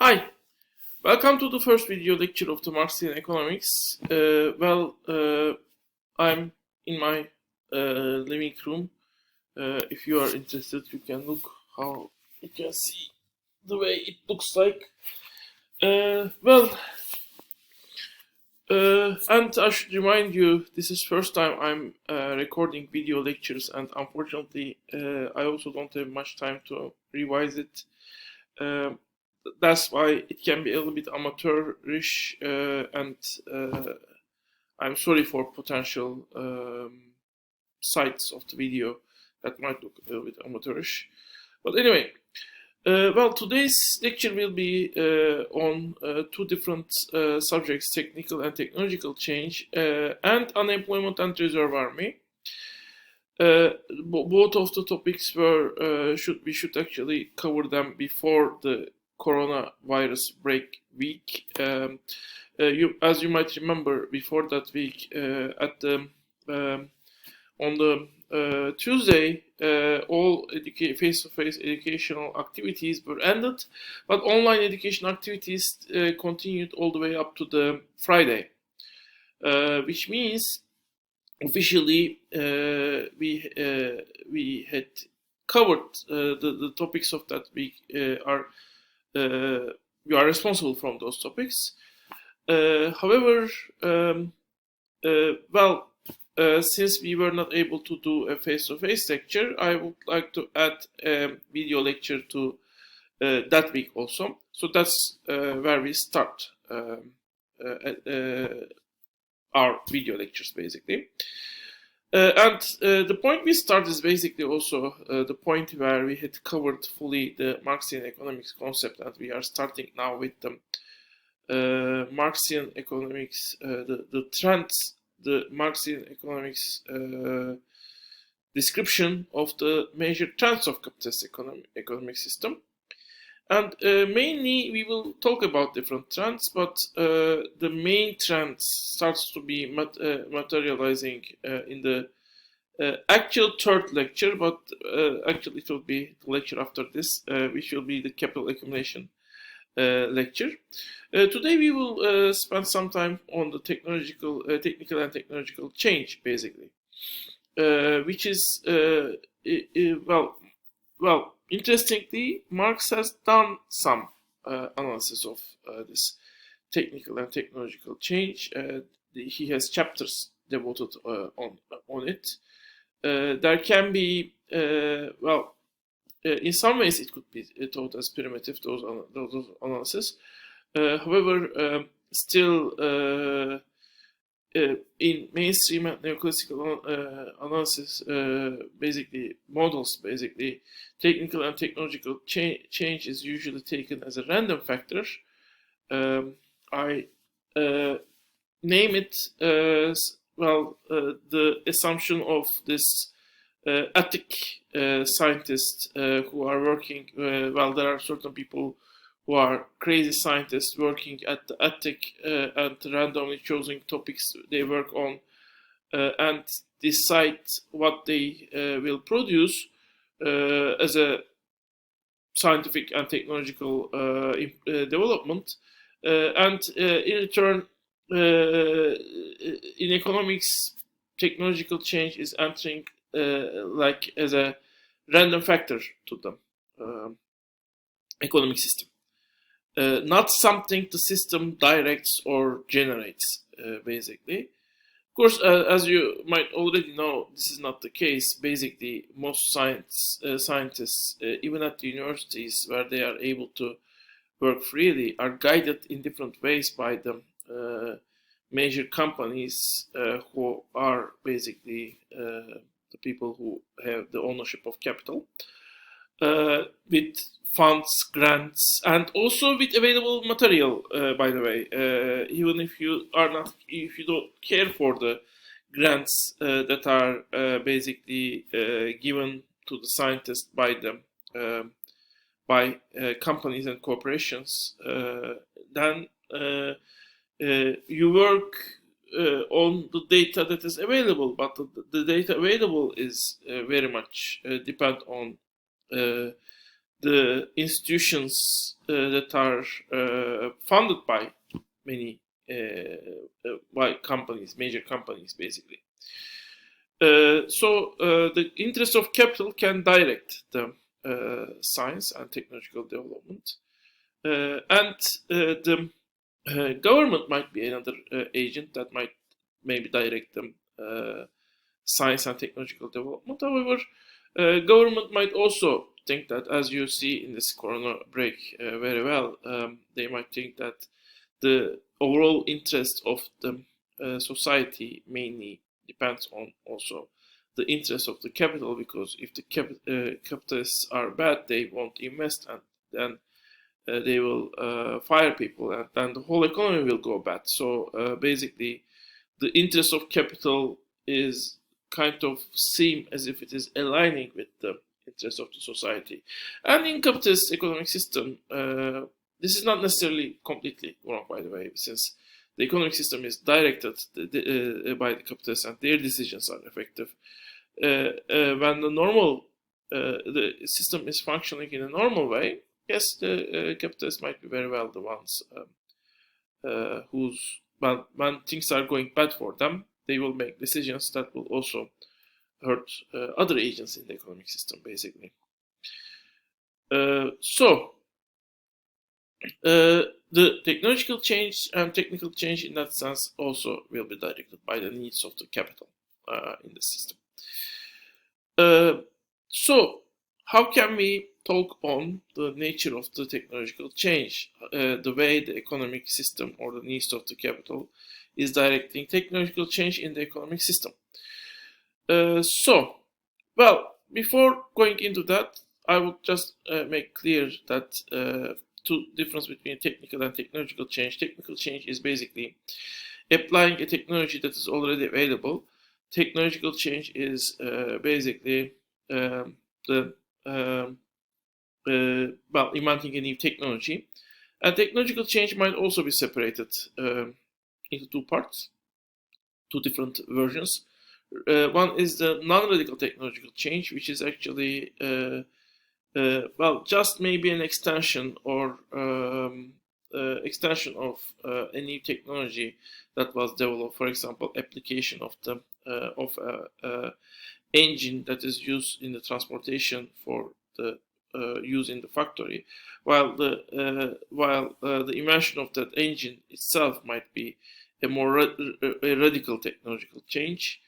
Hi, welcome to the first video lecture of the Marxian economics. I'm in my living room. If you are interested, you can look how you can see the way it looks like. And I should remind you, this is first time I'm recording video lectures, and unfortunately, I also don't have much time to revise it. That's why it can be a little bit amateurish, and I'm sorry for potential sides of the video that might look a little bit amateurish. But anyway, today's lecture will be on two different subjects: technical and technological change, and unemployment and reserve army. Both of the topics were we should actually cover them before the coronavirus break week. As you might remember, before that week, on the Tuesday, all face-to-face educational activities were ended, but online education activities continued all the way up to the Friday, which means officially we had covered the topics of that week. We are responsible from those topics. However, since we were not able to do a face-to-face lecture, I would like to add a video lecture to that week also. So that's where we start our video lectures, basically. The point we start is basically also the point where we had covered fully the Marxian economics concept, and we are starting now with the Marxian economics, the trends, the Marxian economics description of the major trends of capitalist economic system. And mainly we will talk about different trends, but the main trend starts to be materializing in the actual third lecture, but actually it will be the lecture after this, which will be the capital accumulation lecture. Today we will spend some time on the technical and technological change, basically, which is interestingly, Marx has done some analysis of this technical and technological change. He has chapters devoted on it. There can be, in some ways it could be thought as primitive, those analysis. However, still in mainstream and neoclassical analysis, basically models, technical and technological change is usually taken as a random factor. I name it as the assumption of this ethic scientists who are working. There are certain people who are crazy scientists working at the ethic and randomly choosing topics they work on and decide what they will produce as a scientific and technological development. And in return, in economics, technological change is entering like as a random factor to the economic system. Not something the system directs or generates, basically. Of course, as you might already know, this is not the case. Basically, most scientists, even at the universities where they are able to work freely, are guided in different ways by the major companies who are basically the people who have the ownership of capital, with funds, grants, and also with available material. By the way, even if you don't care for the grants that are basically given to the scientists by them, by companies and corporations, then you work on the data that is available, but the data available is very much depend on the institutions that are funded by many by companies, major companies, basically. So the interest of capital can direct the science and technological development, and the government might be another agent that might maybe direct them science and technological development. However, government might also think that, as you see in this corona break very well, they might think that the overall interest of the society mainly depends on also the interest of the capital, because if the capitalists are bad, they won't invest, and then they will fire people, and then the whole economy will go bad. So basically, the interest of capital is kind of seem as if it is aligning with the interest of the society. And in capitalist economic system, this is not necessarily completely wrong, by the way, since the economic system is directed by the capitalists and their decisions are effective. When the system is functioning in a normal way, yes, the capitalists might be very well the ones when things are going bad for them, they will make decisions that will also hurt other agents in the economic system, basically. The technological change and technical change in that sense also will be directed by the needs of the capital in the system. So, how can we talk on the nature of the technological change, the way the economic system or the needs of the capital is directing technological change in the economic system? Well, before going into that, I would just make clear that two difference between technical and technological change. Technical change is basically applying a technology that is already available. Technological change is basically inventing a new technology. And technological change might also be separated into two parts, two different versions. One is the non-radical technological change, which is actually just maybe an extension or extension of a new technology that was developed. For example, application of the engine that is used in the transportation for the use in the factory, while the invention of that engine itself might be a more radical technological change,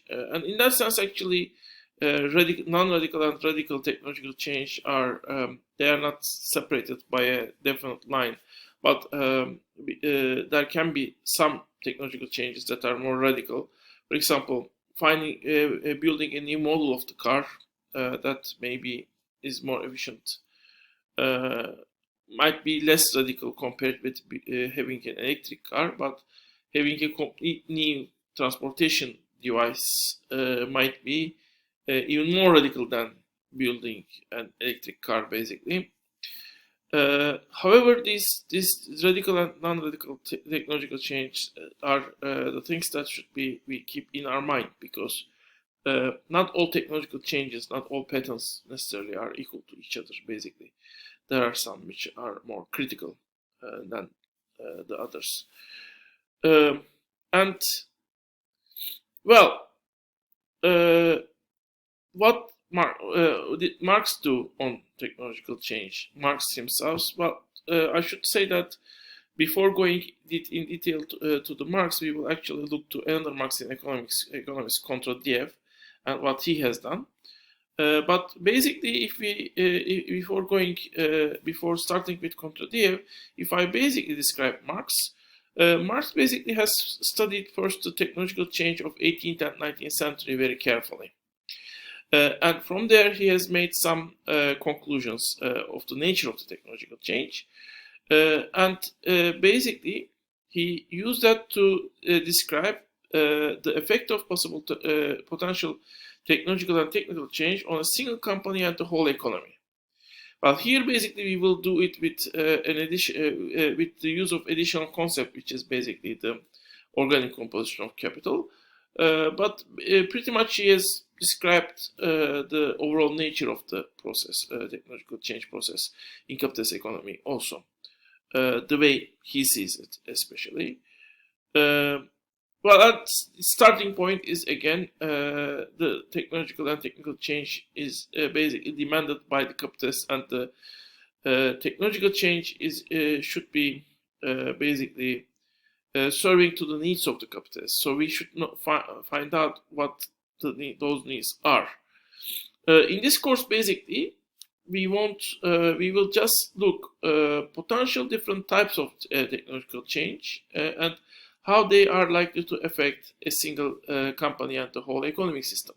and in that sense, actually, non-radical and radical technological change are they are not separated by a definite line, but there can be some technological changes that are more radical. For example, building a new model of the car that maybe is more efficient might be less radical compared with having an electric car, but having a complete new transportation device might be even more radical than building an electric car, basically. However, these radical and non-radical technological change are the things that we keep in our mind, because not all technological changes, not all patterns necessarily are equal to each other, basically. There are some which are more critical than the others. What did Marx do on technological change? Marx himself, I should say that before going in detail to the Marx, we will actually look to another Marxian economist, Kondratiev, and what he has done. But basically, before starting with Kondratiev, if I basically describe Marx, Marx basically has studied first the technological change of 18th and 19th century very carefully. And from there, he has made some conclusions of the nature of the technological change. Basically, he used that to describe the effect of possible potential technological and technical change on a single company and the whole economy. Well, here basically we will do it with with the use of additional concept, which is basically the organic composition of capital. But pretty much he has described the overall nature of the process, technological change process in capitalist economy also. The way he sees it, especially. Well, at starting point is again the technological and technical change is basically demanded by the capitalists, and the technological change is should be basically serving to the needs of the capitalists. So we should not find out what those needs are. In this course, basically, we will just look potential different types of technological change and how they are likely to affect a single company and the whole economic system.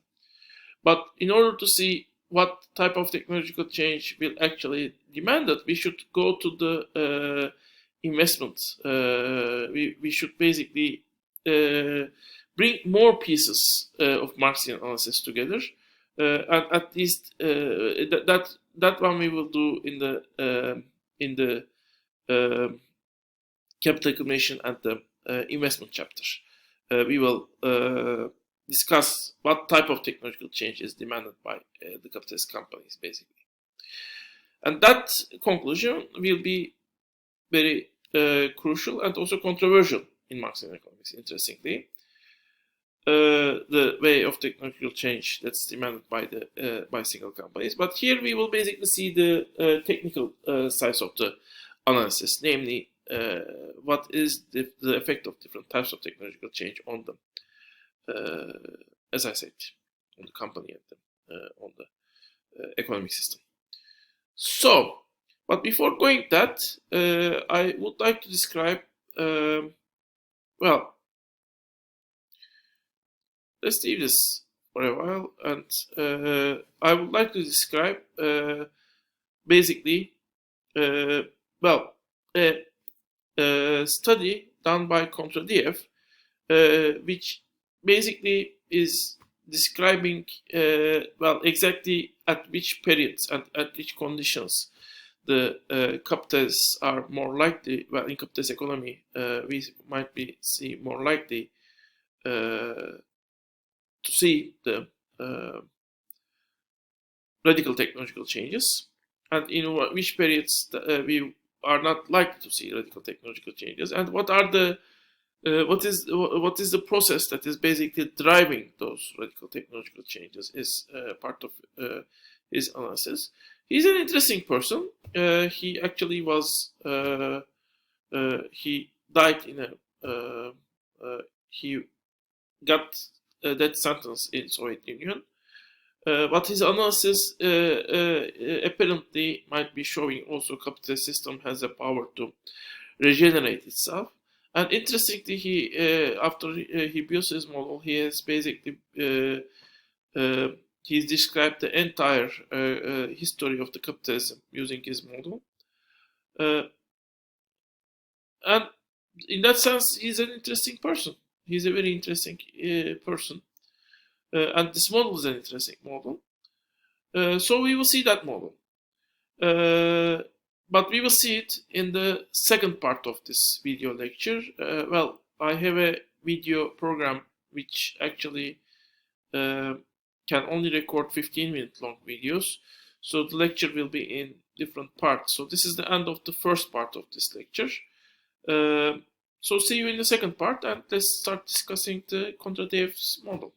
But in order to see what type of technological change will actually demand it, we should go to the investments. We should basically bring more pieces of Marxian analysis together, and at least that one we will do in the capital accumulation and the investment chapter. We will discuss what type of technological change is demanded by the capitalist companies, basically. And that conclusion will be very crucial and also controversial in Marxian economics, interestingly. The way of technological change that's demanded by single companies. But here we will basically see the technical sides of the analysis, namely what is the effect of different types of technological change on them, as I said, on the company and on the economic system. So, but before going that, I would like to describe, well, let's leave this for a while, and I would like to describe basically, well, a study done by Kondratiev, which basically is describing, well, exactly at which periods and at which conditions the capitalists are more likely, well, in capitalist economy, we might be more likely to see the radical technological changes, and in which periods we are not likely to see radical technological changes, and what are the what is the process that is basically driving those radical technological changes is part of his analysis. He's an interesting person. He actually was he died in a he got a death sentence in Soviet Union. But his analysis apparently might be showing also capitalist system has the power to regenerate itself. And interestingly, he after he builds his model, he has basically he's described the entire history of the capitalism using his model. And in that sense, he's an interesting person. He's a very interesting person. And this model is an interesting model. So we will see that model. But we will see it in the second part of this video lecture. Well, I have a video program which actually can only record 15-minute long videos. So the lecture will be in different parts. So this is the end of the first part of this lecture. So see you in the second part, and let's start discussing the Kondratiev's model.